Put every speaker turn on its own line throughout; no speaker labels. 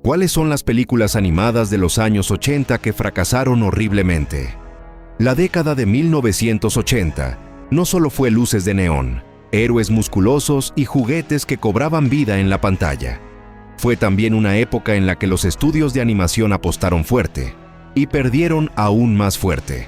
¿Cuáles son las películas animadas de los años 80 que fracasaron horriblemente? La década de 1980 no solo fue luces de neón, héroes musculosos y juguetes que cobraban vida en la pantalla. Fue también una época en la que los estudios de animación apostaron fuerte y perdieron aún más fuerte.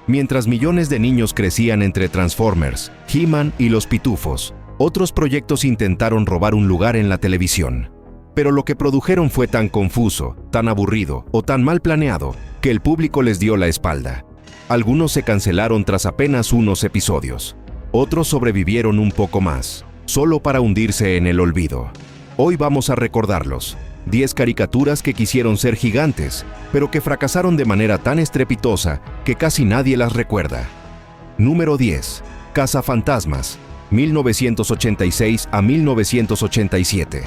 Mientras millones de niños crecían entre Transformers, He-Man y Los Pitufos, otros proyectos intentaron robar un lugar en la televisión. Pero lo que produjeron fue tan confuso, tan aburrido o tan mal planeado que el público les dio la espalda. Algunos se cancelaron tras apenas unos episodios. Otros sobrevivieron un poco más, solo para hundirse en el olvido. Hoy vamos a recordarlos. 10 caricaturas que quisieron ser gigantes, pero que fracasaron de manera tan estrepitosa que casi nadie las recuerda. Número 10. Cazafantasmas, 1986 a 1987.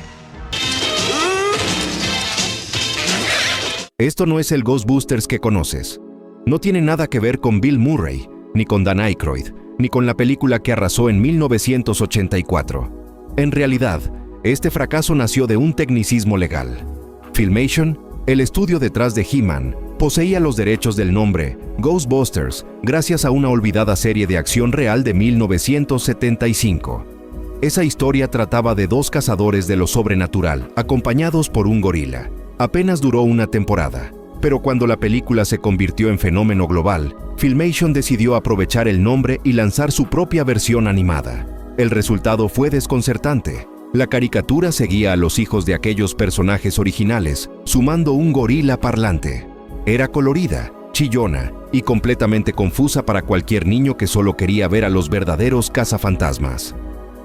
Esto no es el Ghostbusters que conoces. No tiene nada que ver con Bill Murray, ni con Dan Aykroyd, ni con la película que arrasó en 1984. En realidad, este fracaso nació de un tecnicismo legal. Filmation, el estudio detrás de He-Man, poseía los derechos del nombre Ghostbusters gracias a una olvidada serie de acción real de 1975. Esa historia trataba de dos cazadores de lo sobrenatural, acompañados por un gorila. Apenas duró una temporada, pero cuando la película se convirtió en fenómeno global, Filmation decidió aprovechar el nombre y lanzar su propia versión animada. El resultado fue desconcertante. La caricatura seguía a los hijos de aquellos personajes originales, sumando un gorila parlante. Era colorida, chillona y completamente confusa para cualquier niño que solo quería ver a los verdaderos cazafantasmas.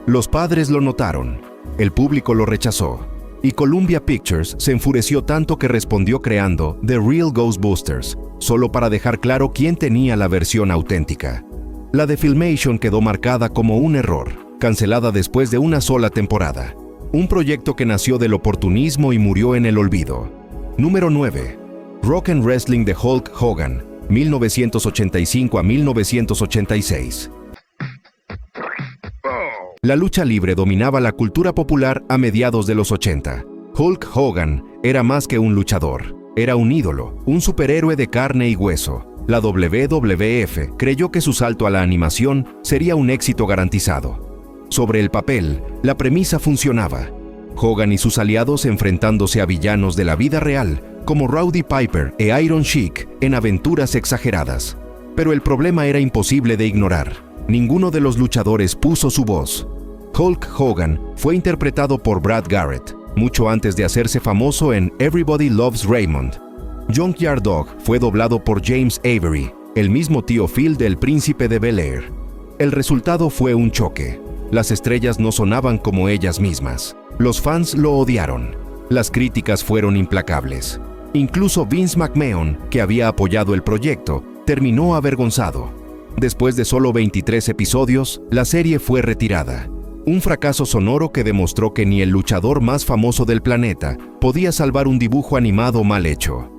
Los padres lo notaron, el público lo rechazó, y Columbia Pictures se enfureció tanto que respondió creando The Real Ghostbusters, solo para dejar claro quién tenía la versión auténtica. La de Filmation quedó marcada como un error, cancelada después de una sola temporada. Un proyecto que nació del oportunismo y murió en el olvido. Número 9. Rock and Wrestling de Hulk Hogan, 1985 a 1986. La lucha libre dominaba la cultura popular a mediados de los 80. Hulk Hogan era más que un luchador, era un ídolo, un superhéroe de carne y hueso. La WWF creyó que su salto a la animación sería un éxito garantizado. Sobre el papel, la premisa funcionaba. Hogan y sus aliados enfrentándose a villanos de la vida real, como Rowdy Piper e Iron Sheik, en aventuras exageradas. Pero el problema era imposible de ignorar. Ninguno de los luchadores puso su voz. Hulk Hogan fue interpretado por Brad Garrett, mucho antes de hacerse famoso en Everybody Loves Raymond. Junkyard Dog fue doblado por James Avery, el mismo tío Phil del Príncipe de Bel-Air. El resultado fue un choque. Las estrellas no sonaban como ellas mismas. Los fans lo odiaron. Las críticas fueron implacables. Incluso Vince McMahon, que había apoyado el proyecto, terminó avergonzado. Después de solo 23 episodios, la serie fue retirada. Un fracaso sonoro que demostró que ni el luchador más famoso del planeta podía salvar un dibujo animado mal hecho.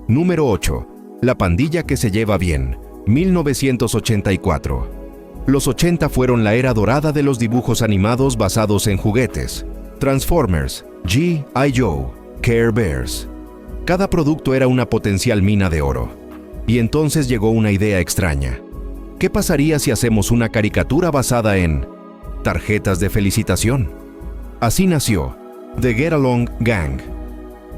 Número 8. La pandilla que se lleva bien, 1984. Los 80 fueron la era dorada de los dibujos animados basados en juguetes. Transformers, G.I. Joe, Care Bears. Cada producto era una potencial mina de oro. Y entonces llegó una idea extraña. ¿Qué pasaría si hacemos una caricatura basada en tarjetas de felicitación? Así nació The Get Along Gang.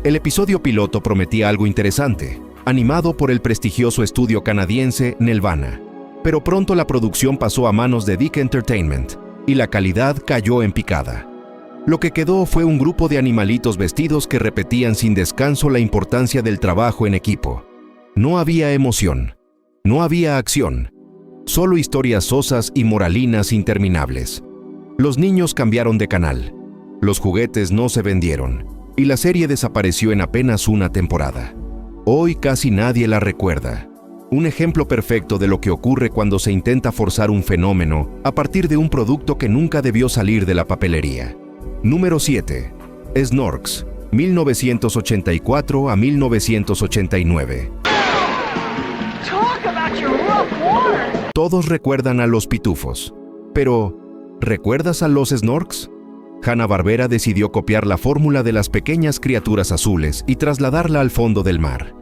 El episodio piloto prometía algo interesante, animado por el prestigioso estudio canadiense Nelvana. Pero pronto la producción pasó a manos de Dick Entertainment y la calidad cayó en picada. Lo que quedó fue un grupo de animalitos vestidos que repetían sin descanso la importancia del trabajo en equipo. No había emoción, no había acción, solo historias sosas y moralinas interminables. Los niños cambiaron de canal, los juguetes no se vendieron y la serie desapareció en apenas una temporada. Hoy casi nadie la recuerda. Un ejemplo perfecto de lo que ocurre cuando se intenta forzar un fenómeno a partir de un producto que nunca debió salir de la papelería. Número 7. Snorks, 1984 a 1989. Todos recuerdan a los Pitufos, pero ¿recuerdas a los Snorks? Hanna-Barbera decidió copiar la fórmula de las pequeñas criaturas azules y trasladarla al fondo del mar.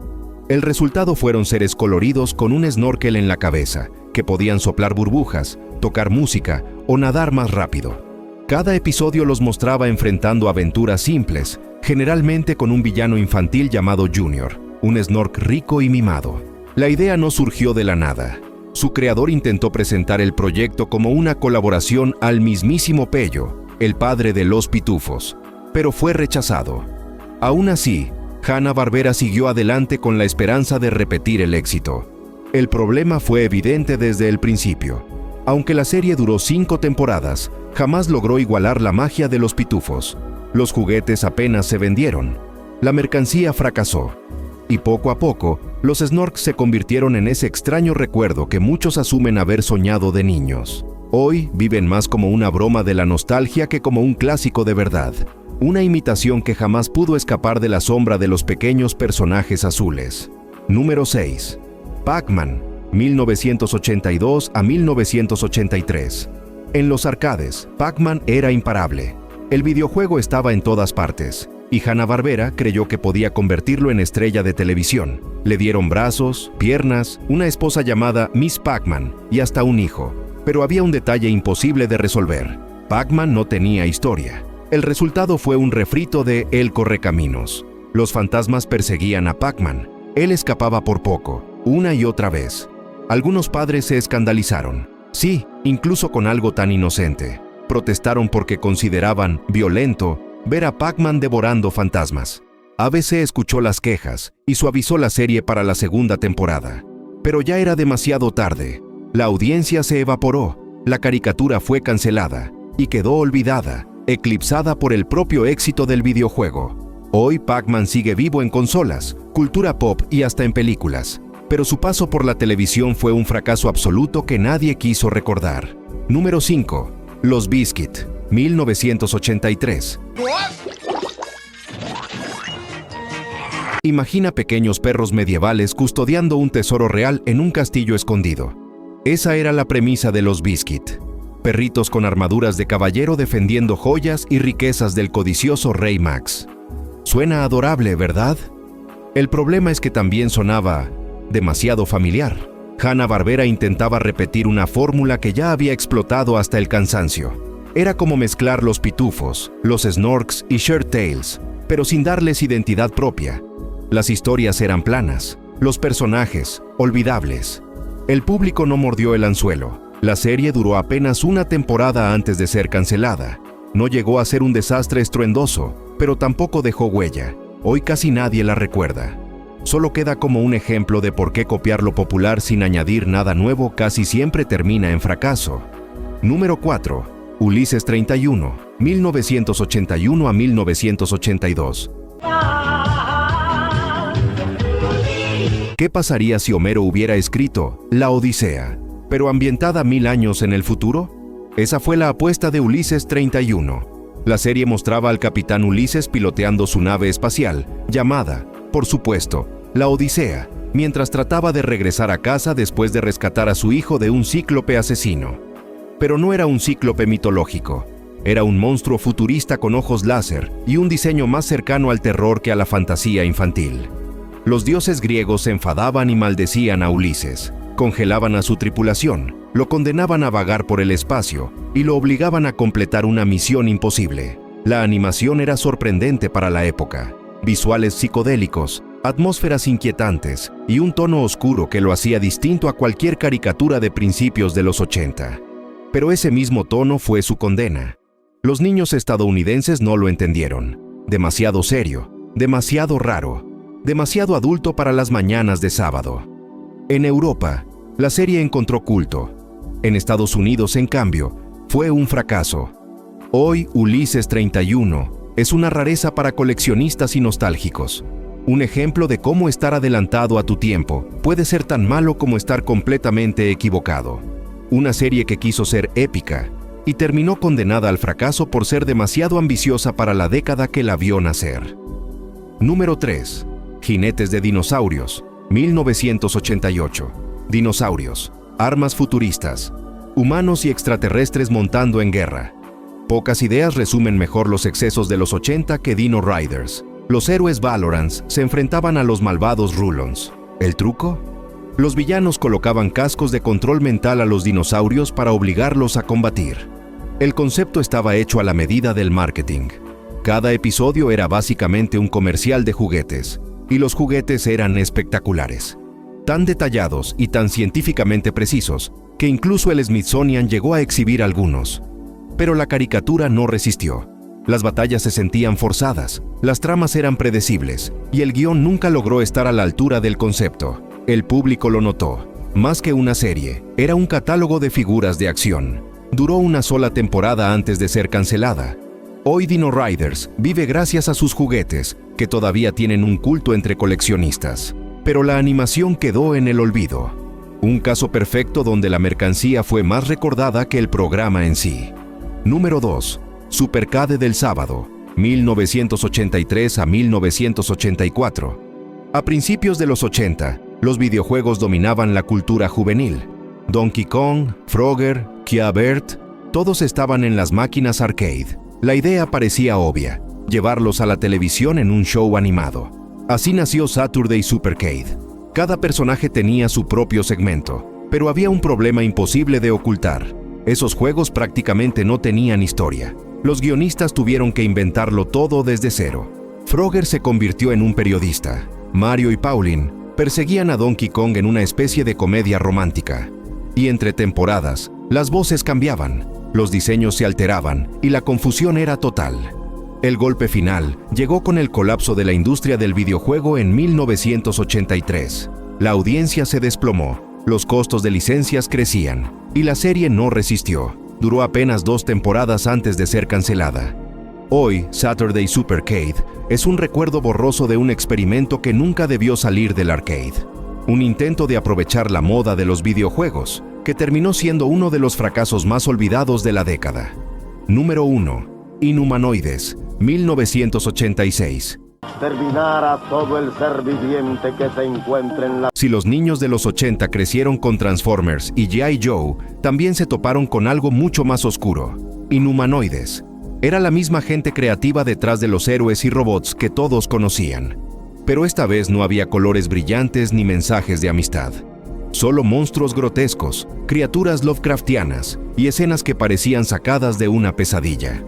El resultado fueron seres coloridos con un snorkel en la cabeza, que podían soplar burbujas, tocar música o nadar más rápido. Cada episodio los mostraba enfrentando aventuras simples, generalmente con un villano infantil llamado Junior, un snork rico y mimado. La idea no surgió de la nada. Su creador intentó presentar el proyecto como una colaboración al mismísimo Pello, el padre de los pitufos, pero fue rechazado. Aún así, Hanna-Barbera siguió adelante con la esperanza de repetir el éxito. El problema fue evidente desde el principio. Aunque la serie duró 5 temporadas, jamás logró igualar la magia de los pitufos. Los juguetes apenas se vendieron. La mercancía fracasó. Y poco a poco, los Snorks se convirtieron en ese extraño recuerdo que muchos asumen haber soñado de niños. Hoy viven más como una broma de la nostalgia que como un clásico de verdad. Una imitación que jamás pudo escapar de la sombra de los pequeños personajes azules. Número 6. Pac-Man, 1982 a 1983. En los arcades, Pac-Man era imparable. El videojuego estaba en todas partes, y Hanna-Barbera creyó que podía convertirlo en estrella de televisión. Le dieron brazos, piernas, una esposa llamada Miss Pac-Man y hasta un hijo. Pero había un detalle imposible de resolver. Pac-Man no tenía historia. El resultado fue un refrito de El Correcaminos. Los fantasmas perseguían a Pac-Man. Él escapaba por poco, una y otra vez. Algunos padres se escandalizaron. Sí, incluso con algo tan inocente. Protestaron porque consideraban violento ver a Pac-Man devorando fantasmas. ABC escuchó las quejas y suavizó la serie para la segunda temporada. Pero ya era demasiado tarde. La audiencia se evaporó, la caricatura fue cancelada y quedó olvidada, eclipsada por el propio éxito del videojuego. Hoy Pac-Man sigue vivo en consolas, cultura pop y hasta en películas, pero su paso por la televisión fue un fracaso absoluto que nadie quiso recordar. Número 5. Los Biscuit, 1983. Imagina pequeños perros medievales custodiando un tesoro real en un castillo escondido. Esa era la premisa de Los Biscuit. Perritos con armaduras de caballero defendiendo joyas y riquezas del codicioso Rey Max. Suena adorable, ¿verdad? El problema es que también sonaba demasiado familiar. Hanna-Barbera intentaba repetir una fórmula que ya había explotado hasta el cansancio. Era como mezclar los pitufos, los Snorks y Shirt Tales, pero sin darles identidad propia. Las historias eran planas, los personajes olvidables. El público no mordió el anzuelo. La serie duró apenas una temporada antes de ser cancelada. No llegó a ser un desastre estruendoso, pero tampoco dejó huella. Hoy casi nadie la recuerda. Solo queda como un ejemplo de por qué copiar lo popular sin añadir nada nuevo casi siempre termina en fracaso. Número 4. Ulises 31, 1981 a 1982. ¿Qué pasaría si Homero hubiera escrito La Odisea, pero ambientada 1000 años en el futuro? Esa fue la apuesta de Ulises 31. La serie mostraba al capitán Ulises piloteando su nave espacial, llamada, por supuesto, La Odisea, mientras trataba de regresar a casa después de rescatar a su hijo de un cíclope asesino. Pero no era un cíclope mitológico. Era un monstruo futurista con ojos láser y un diseño más cercano al terror que a la fantasía infantil. Los dioses griegos se enfadaban y maldecían a Ulises. Congelaban a su tripulación, lo condenaban a vagar por el espacio y lo obligaban a completar una misión imposible. La animación era sorprendente para la época. Visuales psicodélicos, atmósferas inquietantes y un tono oscuro que lo hacía distinto a cualquier caricatura de principios de los 80. Pero ese mismo tono fue su condena. Los niños estadounidenses no lo entendieron. Demasiado serio, demasiado raro, demasiado adulto para las mañanas de sábado. En Europa, la serie encontró culto. En Estados Unidos, en cambio, fue un fracaso. Hoy, Ulises 31 es una rareza para coleccionistas y nostálgicos. Un ejemplo de cómo estar adelantado a tu tiempo puede ser tan malo como estar completamente equivocado. Una serie que quiso ser épica y terminó condenada al fracaso por ser demasiado ambiciosa para la década que la vio nacer. Número 3. Jinetes de dinosaurios, 1988. Dinosaurios, armas futuristas, humanos y extraterrestres montando en guerra. Pocas ideas resumen mejor los excesos de los 80 que Dino Riders. Los héroes Valorants se enfrentaban a los malvados Rulons. ¿El truco? Los villanos colocaban cascos de control mental a los dinosaurios para obligarlos a combatir. El concepto estaba hecho a la medida del marketing. Cada episodio era básicamente un comercial de juguetes, y los juguetes eran espectaculares. Tan detallados y tan científicamente precisos, que incluso el Smithsonian llegó a exhibir algunos. Pero la caricatura no resistió. Las batallas se sentían forzadas, las tramas eran predecibles, y el guión nunca logró estar a la altura del concepto. El público lo notó. Más que una serie, era un catálogo de figuras de acción. Duró una sola temporada antes de ser cancelada. Hoy Dino Riders vive gracias a sus juguetes, que todavía tienen un culto entre coleccionistas. Pero la animación quedó en el olvido. Un caso perfecto donde la mercancía fue más recordada que el programa en sí. Número 2. Supercade del sábado, 1983 a 1984. A principios de los 80, los videojuegos dominaban la cultura juvenil. Donkey Kong, Frogger, Kia Bert, todos estaban en las máquinas arcade. La idea parecía obvia, llevarlos a la televisión en un show animado. Así nació Saturday Supercade. Cada personaje tenía su propio segmento, pero había un problema imposible de ocultar. Esos juegos prácticamente no tenían historia. Los guionistas tuvieron que inventarlo todo desde cero. Frogger se convirtió en un periodista. Mario y Pauline perseguían a Donkey Kong en una especie de comedia romántica. Y entre temporadas, las voces cambiaban, los diseños se alteraban y la confusión era total. El golpe final llegó con el colapso de la industria del videojuego en 1983. La audiencia se desplomó, los costos de licencias crecían, y la serie no resistió. Duró apenas 2 temporadas antes de ser cancelada. Hoy, Saturday Supercade es un recuerdo borroso de un experimento que nunca debió salir del arcade. Un intento de aprovechar la moda de los videojuegos, que terminó siendo uno de los fracasos más olvidados de la década. Número 1. Inhumanoides, 1986.
Exterminar a todo el ser viviente que se encuentre en la...
Si los niños de los 80 crecieron con Transformers y G.I. Joe, también se toparon con algo mucho más oscuro. Inhumanoides. Era la misma gente creativa detrás de los héroes y robots que todos conocían. Pero esta vez no había colores brillantes ni mensajes de amistad. Solo monstruos grotescos, criaturas Lovecraftianas y escenas que parecían sacadas de una pesadilla.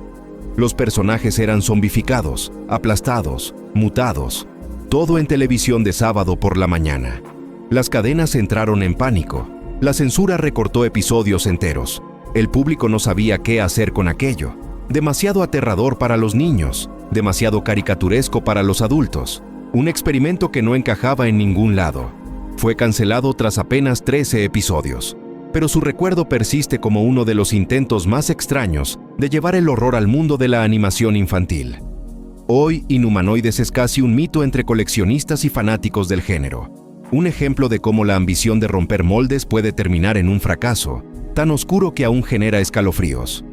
Los personajes eran zombificados, aplastados, mutados. Todo en televisión de sábado por la mañana. Las cadenas entraron en pánico. La censura recortó episodios enteros. El público no sabía qué hacer con aquello. Demasiado aterrador para los niños, demasiado caricaturesco para los adultos. Un experimento que no encajaba en ningún lado. Fue cancelado tras apenas 13 episodios. Pero su recuerdo persiste como uno de los intentos más extraños de llevar el horror al mundo de la animación infantil. Hoy, Inhumanoides es casi un mito entre coleccionistas y fanáticos del género. Un ejemplo de cómo la ambición de romper moldes puede terminar en un fracaso, tan oscuro que aún genera escalofríos.